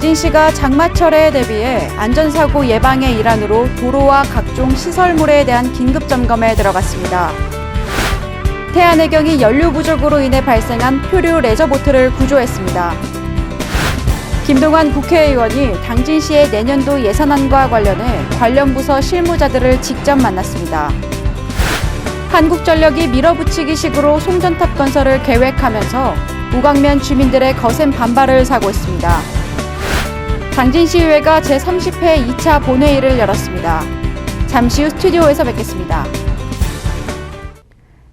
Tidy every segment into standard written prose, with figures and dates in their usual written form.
당진시가 장마철에 대비해 안전사고 예방의 일환으로 도로와 각종 시설물에 대한 긴급점검에 들어갔습니다. 태안해경이 연료 부족으로 인해 발생한 표류 레저보트를 구조했습니다. 김동완 국회의원이 당진시의 내년도 예산안과 관련해 관련 부서 실무자들을 직접 만났습니다. 한국전력이 밀어붙이기식으로 송전탑 건설을 계획하면서 우광면 주민들의 거센 반발을 사고 있습니다. 당진시의회가 제30회 2차 본회의를 열었습니다. 잠시 후 스튜디오에서 뵙겠습니다.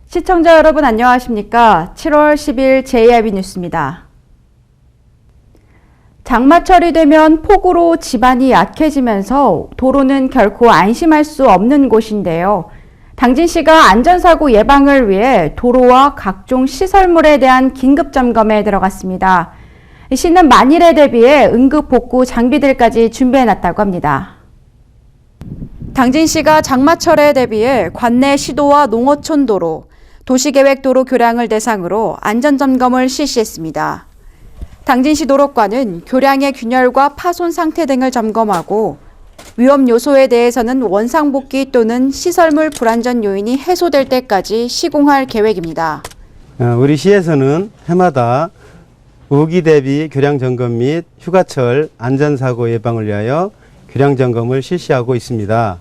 시청자 여러분 안녕하십니까? 7월 10일 JIB 뉴스입니다. 장마철이 되면 폭우로 지반이 약해지면서 도로는 결코 안심할 수 없는 곳인데요. 당진시가 안전사고 예방을 위해 도로와 각종 시설물에 대한 긴급점검에 들어갔습니다. 시는 만일에 대비해 응급복구 장비들까지 준비해놨다고 합니다. 당진시가 장마철에 대비해 관내 시도와 농어촌 도로, 도시계획도로 교량을 대상으로 안전점검을 실시했습니다. 당진시 도로과는 교량의 균열과 파손 상태 등을 점검하고 위험 요소에 대해서는 원상복귀 또는 시설물 불안전 요인이 해소될 때까지 시공할 계획입니다. 우리 시에서는 해마다 우기 대비 교량 점검 및 휴가철 안전사고 예방을 위하여 교량 점검을 실시하고 있습니다.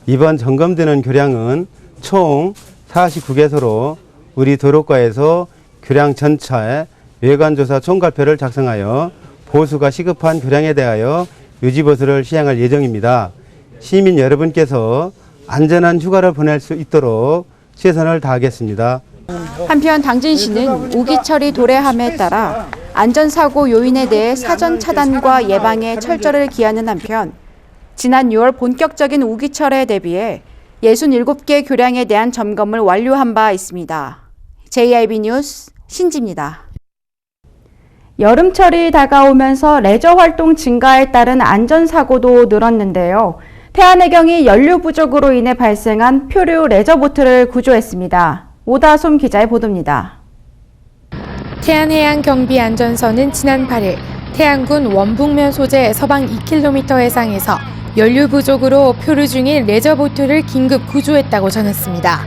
이번 점검되는 교량은 총 49개소로 우리 도로과에서 교량 전차의 외관조사 총괄표를 작성하여 보수가 시급한 교량에 대하여 유지보수를 시행할 예정입니다. 시민 여러분께서 안전한 휴가를 보낼 수 있도록 최선을 다하겠습니다. 한편 당진시는 우기철이 도래함에 따라 안전사고 요인에 대해 사전 차단과 예방에 철저를 기하는 한편 지난 6월 본격적인 우기철에 대비해 67개 교량에 대한 점검을 완료한 바 있습니다. JIB 뉴스 신지입니다. 여름철이 다가오면서 레저 활동 증가에 따른 안전사고도 늘었는데요. 태안해경이 연료 부족으로 인해 발생한 표류 레저보트를 구조했습니다. 오다솜 기자의 보도입니다. 태안해양경비안전서는 지난 8일 태안군 원북면 소재 서방 2km 해상에서 연료 부족으로 표류 중인 레저보트를 긴급 구조했다고 전했습니다.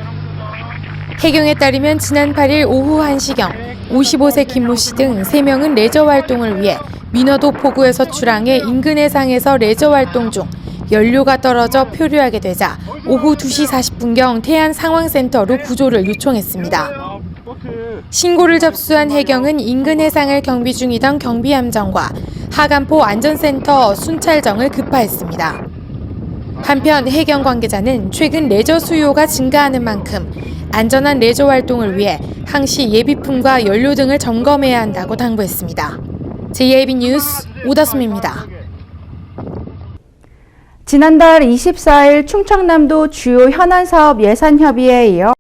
해경에 따르면 지난 8일 오후 1시경 55세 김모 씨 등 3명은 레저 활동을 위해 민어도 포구에서 출항해 인근 해상에서 레저 활동 중 연료가 떨어져 표류하게 되자 오후 2시 40분경 태안 상황센터로 구조를 요청했습니다. 신고를 접수한 해경은 인근 해상을 경비 중이던 경비함정과 하간포 안전센터 순찰정을 급파했습니다. 한편 해경 관계자는 최근 레저 수요가 증가하는 만큼 안전한 레저 활동을 위해 항시 예비품과 연료 등을 점검해야 한다고 당부했습니다. JIB 뉴스 오다솜입니다. 지난달 24일 충청남도 주요 현안사업 예산협의회에 이어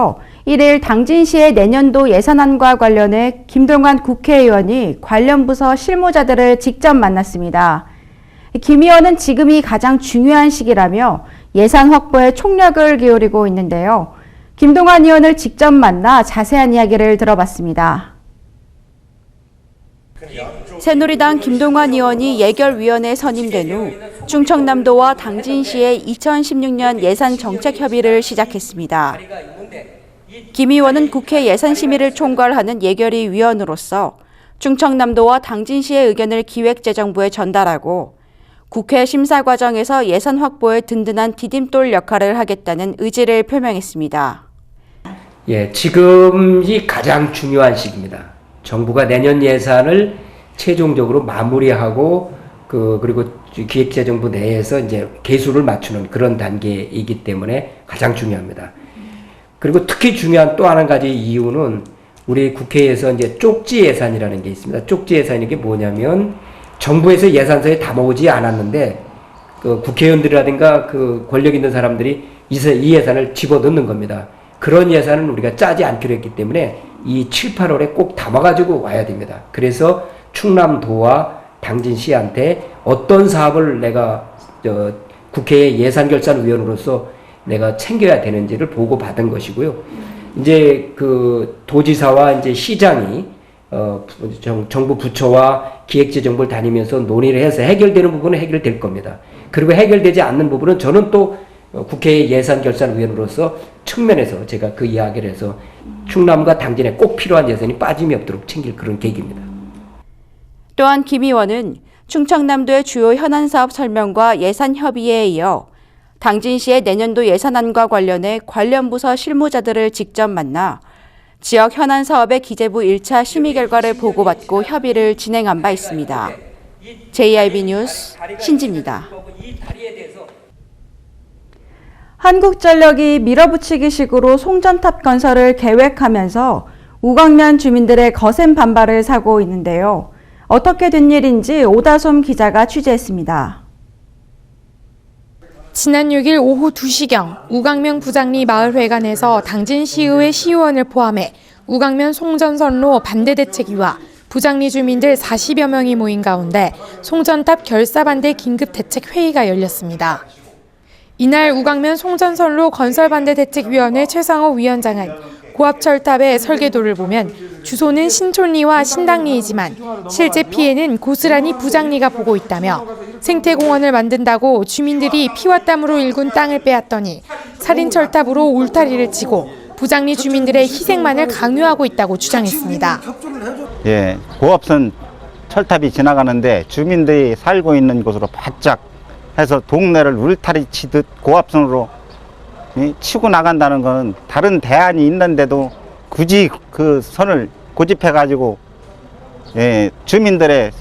1일 당진시의 내년도 예산안과 관련해 김동완 국회의원이 관련 부서 실무자들을 직접 만났습니다. 김 의원은 지금이 가장 중요한 시기라며 예산 확보에 총력을 기울이고 있는데요. 김동완 의원을 직접 만나 자세한 이야기를 들어봤습니다. 새누리당 김동완 의원이 예결위원회에 선임된 후 충청남도와 당진시의 2016년 예산 정책 협의를 시작했습니다. 김 의원은 국회 예산심의를 총괄하는 예결위 위원으로서 충청남도와 당진시의 의견을 기획재정부에 전달하고 국회 심사 과정에서 예산 확보에 든든한 디딤돌 역할을 하겠다는 의지를 표명했습니다. 지금이 가장 중요한 시기입니다. 정부가 내년 예산을 최종적으로 마무리하고 그리고 기획재정부 내에서 이제 계수를 맞추는 그런 단계이기 때문에 가장 중요합니다. 그리고 특히 중요한 또 한 가지 이유는 우리 국회에서 이제 쪽지 예산이라는 게 있습니다. 쪽지 예산이 게 뭐냐면 정부에서 예산서에 담아오지 않았는데 국회의원들이라든가 권력 있는 사람들이 이 예산을 집어넣는 겁니다. 그런 예산은 우리가 짜지 않기로 했기 때문에 이 7, 8월에 꼭 담아가지고 와야 됩니다. 그래서 충남도와 당진시한테 어떤 사업을 내가 국회의 예산결산위원으로서 내가 챙겨야 되는지를 보고받은 것이고요. 이제 도지사와 이제 시장이 정부 부처와 기획재정부를 다니면서 논의를 해서 해결되는 부분은 해결될 겁니다. 그리고 해결되지 않는 부분은 저는 또 국회 예산결산위원으로서 측면에서 제가 그 이야기를 해서 충남과 당진에 꼭 필요한 예산이 빠짐이 없도록 챙길 그런 계기입니다. 또한 김 의원은 충청남도의 주요 현안 사업 설명과 예산 협의회에 이어 당진시의 내년도 예산안과 관련해 관련 부서 실무자들을 직접 만나 지역 현안 사업의 기재부 1차 심의 결과를 보고받고 협의를 진행한 바 있습니다. JIB 뉴스 신지입니다. 한국전력이 밀어붙이기식으로 송전탑 건설을 계획하면서 우광면 주민들의 거센 반발을 사고 있는데요. 어떻게 된 일인지 오다솜 기자가 취재했습니다. 지난 6일 오후 2시경 우광면 부장리 마을회관에서 당진시의회 시의원을 포함해 우광면 송전선로 반대대책위와 부장리 주민들 40여 명이 모인 가운데 송전탑 결사반대 긴급대책회의가 열렸습니다. 이날 우광면 송전선로 건설반대대책위원회 최상호 위원장은 고압철탑의 설계도를 보면 주소는 신촌리와 신당리이지만 실제 피해는 고스란히 부장리가 보고 있다며 생태공원을 만든다고 주민들이 피와 땀으로 일군 땅을 빼앗더니 살인철탑으로 울타리를 치고 부장리 주민들의 희생만을 강요하고 있다고 주장했습니다. 예, 고압선 철탑이 지나가는데 주민들이 살고 있는 곳으로 바짝 해서 동네를 울타리 치듯 고압선으로 치고 나간다는 것은 다른 대안이 있는데도 굳이 그 선을 고집해가지고 주민들의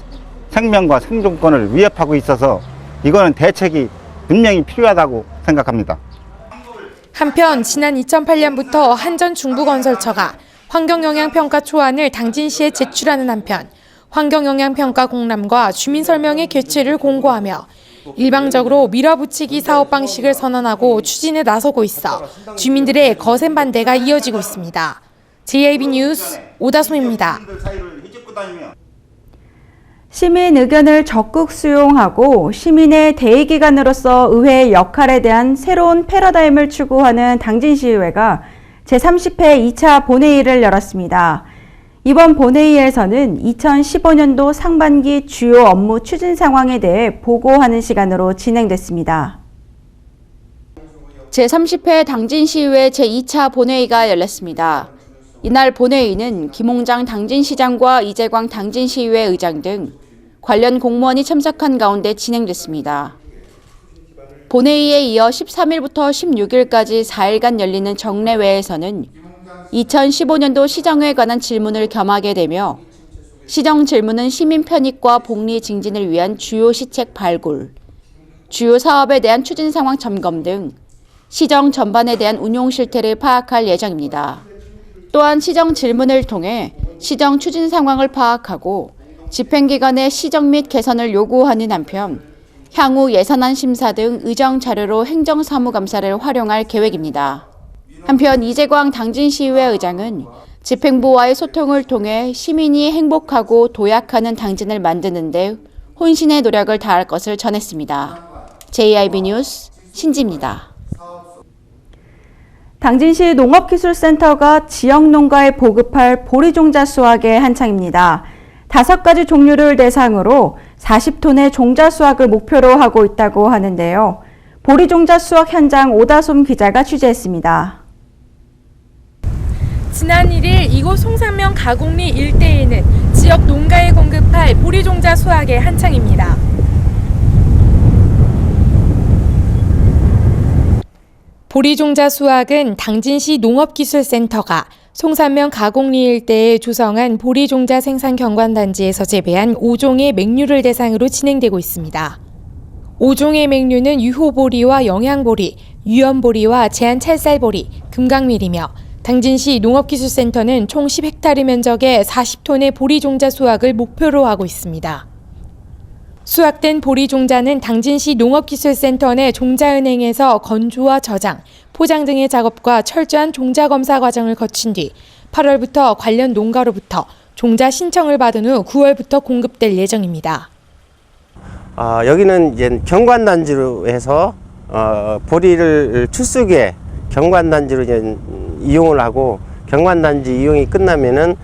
생명과 생존권을 위협하고 있어서 이거는 대책이 분명히 필요하다고 생각합니다. 한편 지난 2008년부터 한전중부건설처가 환경영향평가 초안을 당진시에 제출하는 한편 환경영향평가 공람과 주민설명회 개최를 공고하며 일방적으로 밀어붙이기 사업 방식을 선언하고 추진에 나서고 있어 주민들의 거센 반대가 이어지고 있습니다. JIB 뉴스 오다솜입니다. 시민 의견을 적극 수용하고 시민의 대의기관으로서 의회의 역할에 대한 새로운 패러다임을 추구하는 당진시의회가 제30회 2차 본회의를 열었습니다. 이번 본회의에서는 2015년도 상반기 주요 업무 추진 상황에 대해 보고하는 시간으로 진행됐습니다. 제30회 당진시의회 제2차 본회의가 열렸습니다. 이날 본회의는 김홍장 당진시장과 이재광 당진시의회 의장 등 관련 공무원이 참석한 가운데 진행됐습니다. 본회의에 이어 13일부터 16일까지 4일간 열리는 정례회에서는 2015년도 시정에 관한 질문을 겸하게 되며 시정 질문은 시민 편익과 복리 증진을 위한 주요 시책 발굴, 주요 사업에 대한 추진 상황 점검 등 시정 전반에 대한 운용 실태를 파악할 예정입니다. 또한 시정 질문을 통해 시정 추진 상황을 파악하고 집행기관의 시정 및 개선을 요구하는 한편 향후 예산안 심사 등 의정 자료로 행정사무감사를 활용할 계획입니다. 한편 이재광 당진시의회 의장은 집행부와의 소통을 통해 시민이 행복하고 도약하는 당진을 만드는 데 혼신의 노력을 다할 것을 전했습니다. JIB 뉴스 신지입니다. 당진시 농업기술센터가 지역 농가에 보급할 보리종자 수확의 한창입니다. 5가지 종류를 대상으로 40톤의 종자 수확을 목표로 하고 있다고 하는데요. 보리종자 수확 현장 오다솜 기자가 취재했습니다. 지난 1일 이곳 송산면 가곡리 일대에는 지역 농가에 공급할 보리종자 수확의 한창입니다. 보리종자 수확은 당진시 농업기술센터가 송산면 가곡리 일대에 조성한 보리종자 생산 경관단지에서 재배한 5종의 맹류를 대상으로 진행되고 있습니다. 5종의 맹류는 유호보리와 영양보리, 유연보리와 제한찰쌀보리, 금강밀이며 당진시 농업기술센터는 총 10헥타르 면적의 40톤의 보리종자 수확을 목표로 하고 있습니다. 수확된 보리종자는 당진시 농업기술센터 내 종자은행에서 건조와 저장, 포장 등의 작업과 철저한 종자 검사 과정을 거친 뒤 8월부터 관련 농가로부터 종자 신청을 받은 후 9월부터 공급될 예정입니다. 여기는 이제 경관단지로 해서 보리를 출수기에 경관단지로 이제 이용을 하고 경관단지 이용이 끝나면은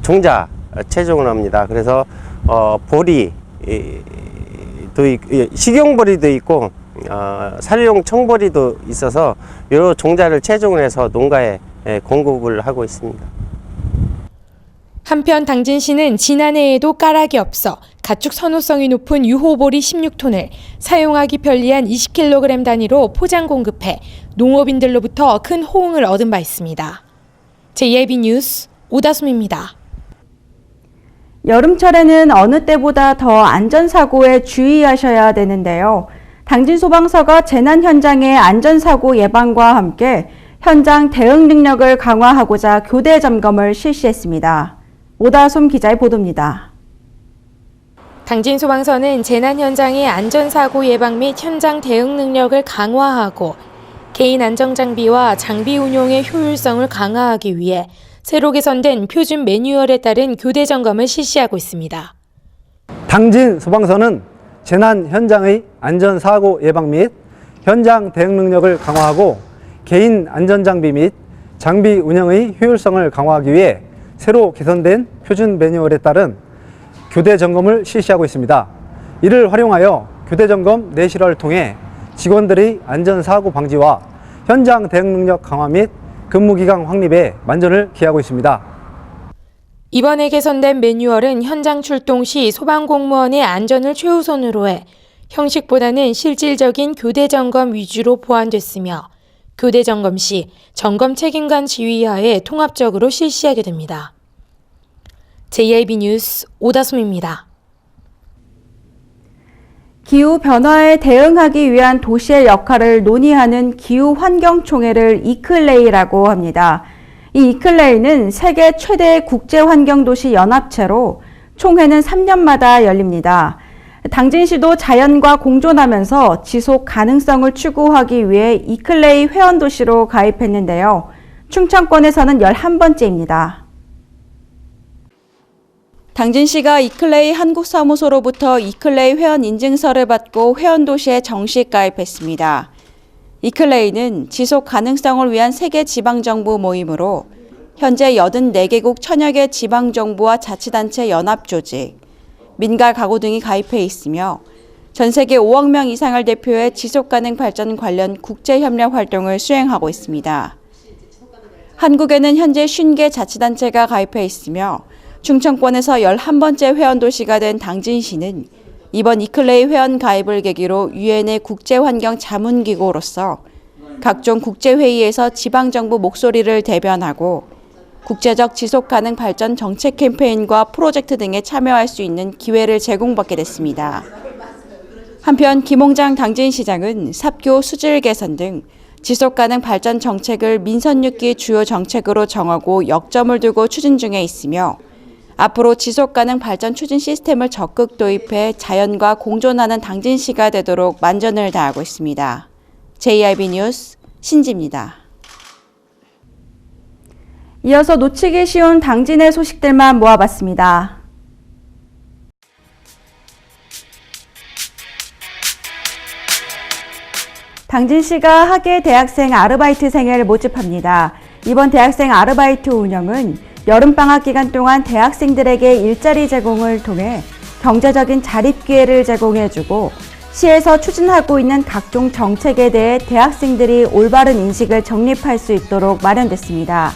종자 채종을 합니다. 그래서 보리, 식용보리도 있고 사료용 청보리도 있어서 여러 종자를 채종을 해서 농가에 공급을 하고 있습니다. 한편 당진시는 지난해에도 까락이 없어 가축 선호성이 높은 유호보리 16톤을 사용하기 편리한 20kg 단위로 포장 공급해 농업인들로부터 큰 호응을 얻은 바 있습니다. JIB 뉴스 오다솜입니다. 여름철에는 어느 때보다 더 안전사고에 주의하셔야 되는데요. 당진소방서가 재난 현장의 안전사고 예방과 함께 현장 대응 능력을 강화하고자 교대 점검을 실시했습니다. 오다솜 기자의 보도입니다. 당진소방서는 재난 현장의 안전사고 예방 및 현장 대응 능력을 강화하고 개인 안전장비와 장비 운용의 효율성을 강화하기 위해 새로 개선된 표준 매뉴얼에 따른 교대 점검을 실시하고 있습니다. 당진 소방서는 재난 현장의 안전사고 예방 및 현장 대응 능력을 강화하고 개인 안전장비 및 장비 운영의 효율성을 강화하기 위해 새로 개선된 표준 매뉴얼에 따른 교대 점검을 실시하고 있습니다. 이를 활용하여 교대 점검 내실화를 통해 직원들의 안전사고 방지와 현장 대응 능력 강화 및 근무기간 확립에 만전을 기하고 있습니다. 이번에 개선된 매뉴얼은 현장 출동 시 소방공무원의 안전을 최우선으로 해 형식보다는 실질적인 교대 점검 위주로 보완됐으며 교대 점검 시 점검 책임관 지휘하에 통합적으로 실시하게 됩니다. JIB 뉴스 오다솜입니다. 기후 변화에 대응하기 위한 도시의 역할을 논의하는 기후환경총회를 이클레이라고 합니다. 이 이클레이는 세계 최대 국제환경도시 연합체로 총회는 3년마다 열립니다. 당진시도 자연과 공존하면서 지속 가능성을 추구하기 위해 이클레이 회원도시로 가입했는데요. 충청권에서는 11번째입니다. 당진시가 이클레이 한국사무소로부터 이클레이 회원 인증서를 받고 회원도시에 정식 가입했습니다. 이클레이는 지속 가능성을 위한 세계 지방정부 모임으로 현재 84개국 1000여 개 지방정부와 자치단체 연합조직, 민간 가구 등이 가입해 있으며 전 세계 5억 명 이상을 대표해 지속가능 발전 관련 국제협력 활동을 수행하고 있습니다. 한국에는 현재 50개 자치단체가 가입해 있으며 충청권에서 11번째 회원도시가 된 당진시는 이번 이클레이 회원 가입을 계기로 유엔의 국제환경자문기구로서 각종 국제회의에서 지방정부 목소리를 대변하고 국제적 지속가능 발전 정책 캠페인과 프로젝트 등에 참여할 수 있는 기회를 제공받게 됐습니다. 한편 김홍장 당진시장은 삽교 수질 개선 등 지속가능 발전 정책을 민선 6기 주요 정책으로 정하고 역점을 두고 추진 중에 있으며 앞으로 지속가능 발전 추진 시스템을 적극 도입해 자연과 공존하는 당진시가 되도록 만전을 다하고 있습니다. JIB 뉴스 신지입니다. 이어서 놓치기 쉬운 당진의 소식들만 모아봤습니다. 당진시가 학예 대학생 아르바이트생을 모집합니다. 이번 대학생 아르바이트 운영은 여름방학 기간 동안 대학생들에게 일자리 제공을 통해 경제적인 자립 기회를 제공해주고 시에서 추진하고 있는 각종 정책에 대해 대학생들이 올바른 인식을 정립할 수 있도록 마련됐습니다.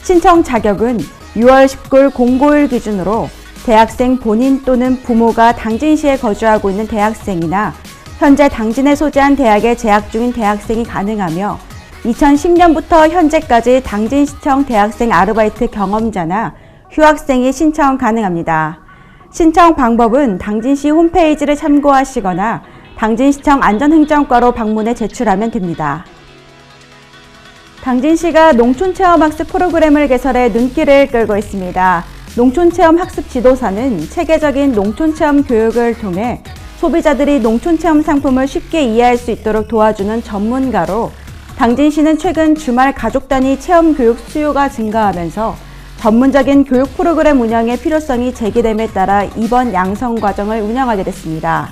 신청 자격은 6월 19일 공고일 기준으로 대학생 본인 또는 부모가 당진시에 거주하고 있는 대학생이나 현재 당진에 소재한 대학에 재학 중인 대학생이 가능하며 2010년부터 현재까지 당진시청 대학생 아르바이트 경험자나 휴학생이 신청 가능합니다. 신청 방법은 당진시 홈페이지를 참고하시거나 당진시청 안전행정과로 방문해 제출하면 됩니다. 당진시가 농촌체험학습 프로그램을 개설해 눈길을 끌고 있습니다. 농촌체험학습 지도사는 체계적인 농촌체험 교육을 통해 소비자들이 농촌체험 상품을 쉽게 이해할 수 있도록 도와주는 전문가로 당진시는 최근 주말 가족 단위 체험 교육 수요가 증가하면서 전문적인 교육 프로그램 운영의 필요성이 제기됨에 따라 이번 양성 과정을 운영하게 됐습니다.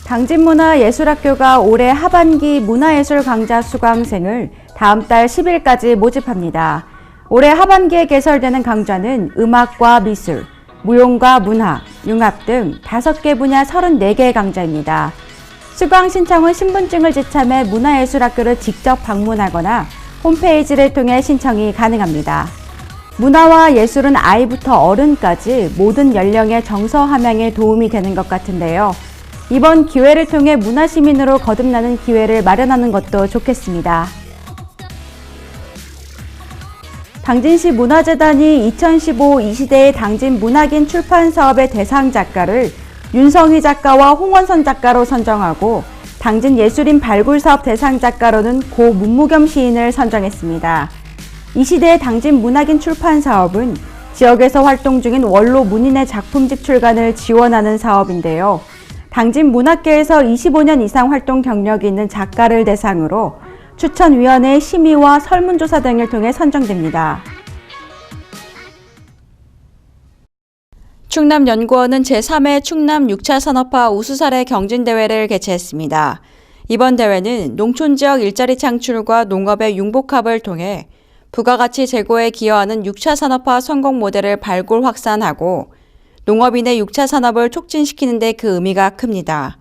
당진문화예술학교가 올해 하반기 문화예술 강좌 수강생을 다음 달 10일까지 모집합니다. 올해 하반기에 개설되는 강좌는 음악과 미술, 무용과 문화, 융합 등 5개 분야 34개의 강좌입니다. 수강 신청은 신분증을 지참해 문화예술학교를 직접 방문하거나 홈페이지를 통해 신청이 가능합니다. 문화와 예술은 아이부터 어른까지 모든 연령의 정서 함양에 도움이 되는 것 같은데요. 이번 기회를 통해 문화시민으로 거듭나는 기회를 마련하는 것도 좋겠습니다. 당진시 문화재단이 2015 이시대의 당진 문학인 출판 사업의 대상 작가를 윤성희 작가와 홍원선 작가로 선정하고 당진 예술인 발굴 사업 대상 작가로는 고 문무겸 시인을 선정했습니다. 이 시대의 당진 문학인 출판 사업은 지역에서 활동 중인 원로 문인의 작품집 출간을 지원하는 사업인데요. 당진 문학계에서 25년 이상 활동 경력이 있는 작가를 대상으로 추천위원회 심의와 설문조사 등을 통해 선정됩니다. 충남연구원은 제3회 충남 6차 산업화 우수사례 경진대회를 개최했습니다. 이번 대회는 농촌지역 일자리 창출과 농업의 융복합을 통해 부가가치 제고에 기여하는 6차 산업화 성공 모델을 발굴 확산하고 농업인의 6차 산업을 촉진시키는 데 그 의미가 큽니다.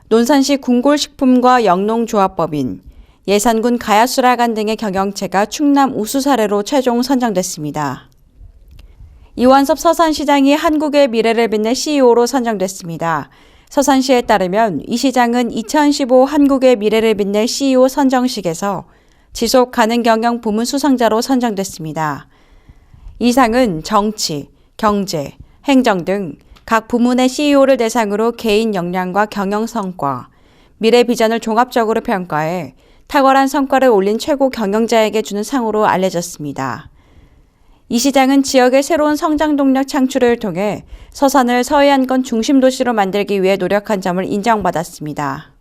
논산시 궁골식품과 영농조합법인, 예산군 가야수라간 등의 경영체가 충남 우수 사례로 최종 선정됐습니다. 이완섭 서산시장이 한국의 미래를 빛낼 CEO로 선정됐습니다. 서산시에 따르면 이 시장은 2015 한국의 미래를 빛낼 CEO 선정식에서 지속 가능 경영 부문 수상자로 선정됐습니다. 이 상은 정치, 경제, 행정 등 각 부문의 CEO를 대상으로 개인 역량과 경영 성과, 미래 비전을 종합적으로 평가해 탁월한 성과를 올린 최고 경영자에게 주는 상으로 알려졌습니다. 이 시장은 지역의 새로운 성장 동력 창출을 통해 서산을 서해안권 중심 도시로 만들기 위해 노력한 점을 인정받았습니다.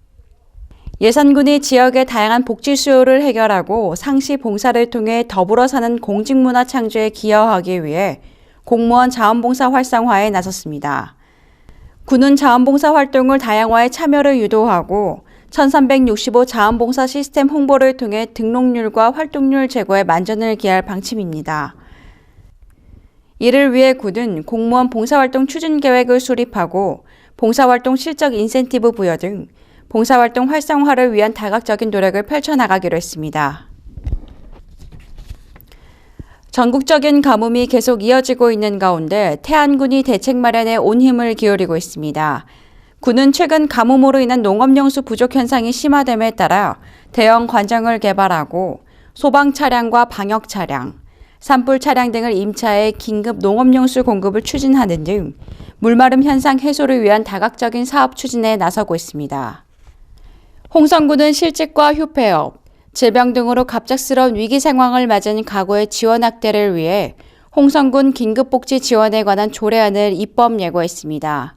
예산군이 지역의 다양한 복지 수요를 해결하고 상시 봉사를 통해 더불어 사는 공직문화 창조에 기여하기 위해 공무원 자원봉사 활성화에 나섰습니다. 군은 자원봉사 활동을 다양화해 참여를 유도하고 1365 자원봉사 시스템 홍보를 통해 등록률과 활동률 제고에 만전을 기할 방침입니다. 이를 위해 군은 공무원 봉사활동 추진 계획을 수립하고 봉사활동 실적 인센티브 부여 등 봉사활동 활성화를 위한 다각적인 노력을 펼쳐나가기로 했습니다. 전국적인 가뭄이 계속 이어지고 있는 가운데 태안군이 대책 마련에 온 힘을 기울이고 있습니다. 군은 최근 가뭄으로 인한 농업용수 부족 현상이 심화됨에 따라 대형 관정을 개발하고 소방 차량과 방역 차량, 산불 차량 등을 임차해 긴급 농업용수 공급을 추진하는 등 물마름 현상 해소를 위한 다각적인 사업 추진에 나서고 있습니다. 홍성군은 실직과 휴폐업, 질병 등으로 갑작스러운 위기 상황을 맞은 가구의 지원 확대를 위해 홍성군 긴급복지 지원에 관한 조례안을 입법 예고했습니다.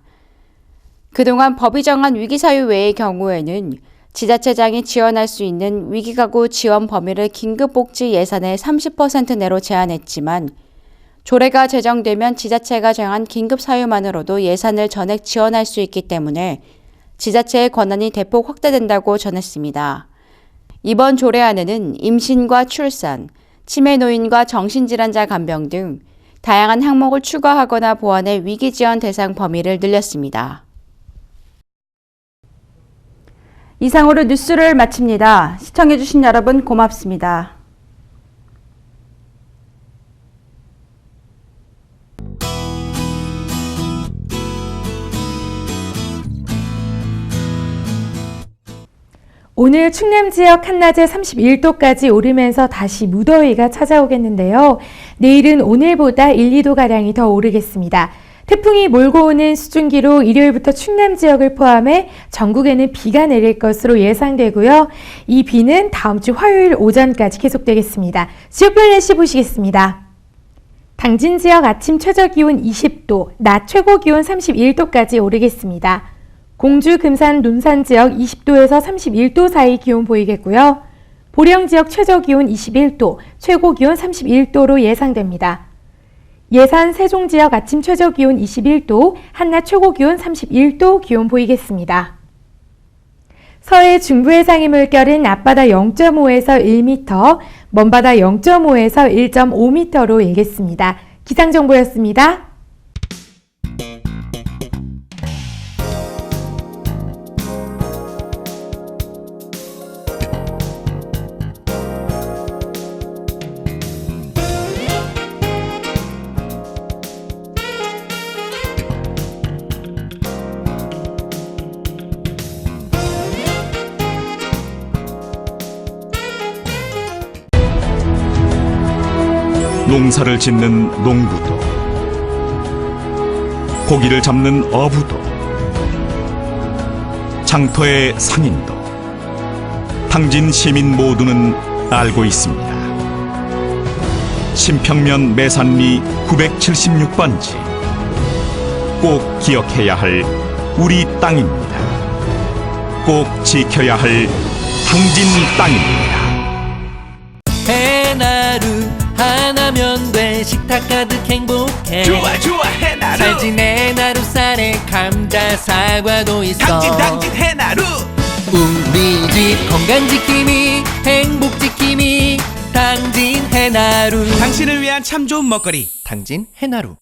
그동안 법이 정한 위기사유 외의 경우에는 지자체장이 지원할 수 있는 위기가구 지원 범위를 긴급복지 예산의 30% 내로 제한했지만 조례가 제정되면 지자체가 정한 긴급사유만으로도 예산을 전액 지원할 수 있기 때문에 지자체의 권한이 대폭 확대된다고 전했습니다. 이번 조례안에는 임신과 출산, 치매 노인과 정신질환자 간병 등 다양한 항목을 추가하거나 보완해 위기 지원 대상 범위를 늘렸습니다. 이상으로 뉴스를 마칩니다. 시청해주신 여러분 고맙습니다. 오늘 충남 지역 한낮에 31도까지 오르면서 다시 무더위가 찾아오겠는데요. 내일은 오늘보다 1, 2도가량이 더 오르겠습니다. 태풍이 몰고 오는 수증기로 일요일부터 충남 지역을 포함해 전국에는 비가 내릴 것으로 예상되고요. 이 비는 다음 주 화요일 오전까지 계속되겠습니다. 지역별 날씨 보시겠습니다. 당진 지역 아침 최저기온 20도, 낮 최고기온 31도까지 오르겠습니다. 공주, 금산, 논산 지역 20도에서 31도 사이 기온 보이겠고요. 보령 지역 최저기온 21도, 최고기온 31도로 예상됩니다. 예산, 세종 지역 아침 최저기온 21도, 한낮 최고기온 31도 기온 보이겠습니다. 서해 중부 해상의 물결은 앞바다 0.5에서 1m, 먼바다 0.5에서 1.5m로 일겠습니다. 기상정보였습니다. 농사를 짓는 농부도, 고기를 잡는 어부도, 장터의 상인도, 당진 시민 모두는 알고 있습니다. 신평면 매산리 976번지, 꼭 기억해야 할 우리 땅입니다. 꼭 지켜야 할 당진 땅입니다. 해나루 하나면 돼. 식탁 가득 행복해. 좋아 좋아 해나루. 살진 해나루 쌀에 감자 사과도 있어. 당진 해나루. 우리 집 건강 지킴이 행복 지킴이 당진 해나루. 당신을 위한 참 좋은 먹거리 당진 해나루.